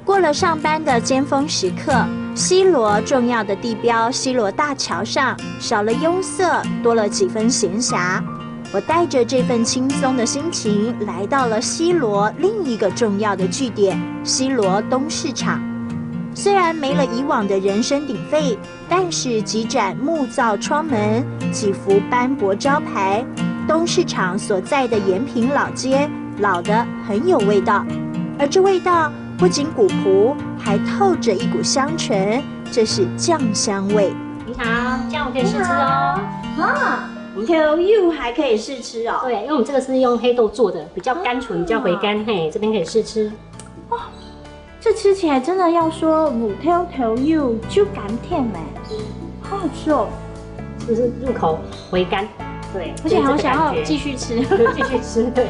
过了上班的尖峰时刻，西螺重要的地标西螺大桥上少了拥塞，多了几分闲暇。我带着这份轻松的心情来到了西螺另一个重要的据点西螺东市场。虽然没了以往的人声鼎沸，但是几盏木造窗门，几幅斑驳招牌，东市场所在的延平老街老得很有味道。而这味道不仅古朴，还透着一股香醇，这是酱香味。你好，酱我可以试吃哦。啊，Tell you 还可以试吃哦。对，因为我们这个是用黑豆做的，比较甘醇，比较回甘。嘿，这边可以试吃。哦，这吃起来真的要说Tell you 就甘甜哎，好好吃哦，是不是入口回甘？对，而且好想要继续吃，继续吃。对，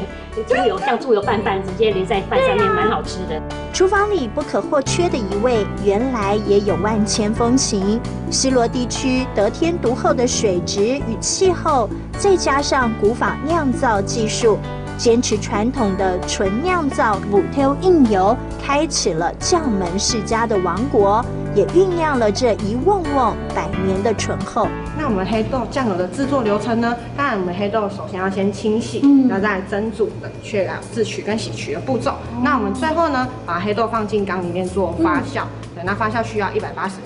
猪油像猪油拌饭，直接淋在饭上面，蛮好吃的。厨房里不可或缺的一味，原来也有万千风情。西螺地区得天独厚的水质与气候，再加上古法酿造技术，坚持传统的纯酿造母挑印油，开启了酱门世家的王国，也酝酿了这一瓮瓮100年的醇厚。那我们黑豆酱油的制作流程呢？当然，我们黑豆首先要先清洗，然后再来蒸煮、冷却、自取跟洗取的步骤。那我们最后呢，把黑豆放进缸里面做发酵。对，那发酵需要180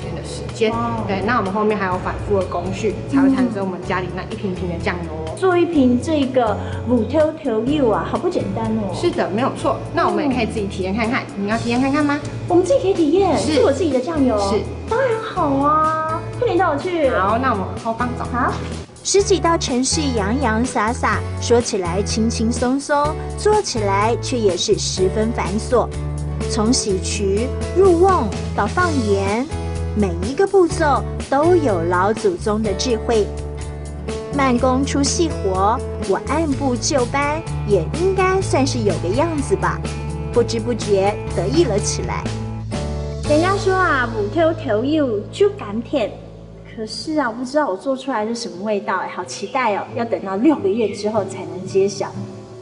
天的时间。对，那我们后面还有反复的工序，才会产生我们家里那一瓶瓶的酱油哦。做一瓶这个母挑油啊，好不简单哦。是的，没有错。那我们也可以自己体验看看，你要体验看看吗？我们自己可以体验，是我自己的酱油。是，当然好啊，快点带我去。好，那我们往后方走。好。10几道程序洋洋洒洒，说起来轻轻松松，做起来却也是十分繁琐。从洗渠、入瓮到放盐，每一个步骤都有老祖宗的智慧。慢工出细活，我按部就班，也应该算是有个样子吧。不知不觉得意了起来。人家说啊，母挑油就甘甜。可是啊，我不知道我做出来是什么味道哎，好期待哦！要等到6个月之后才能揭晓。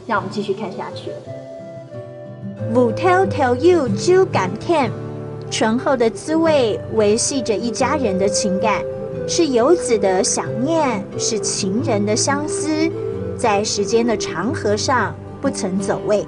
让我们继续看下去。母挑油就甘甜，醇厚的滋味维系着一家人的情感，是游子的想念，是情人的相思，在时间的长河上不曾走位。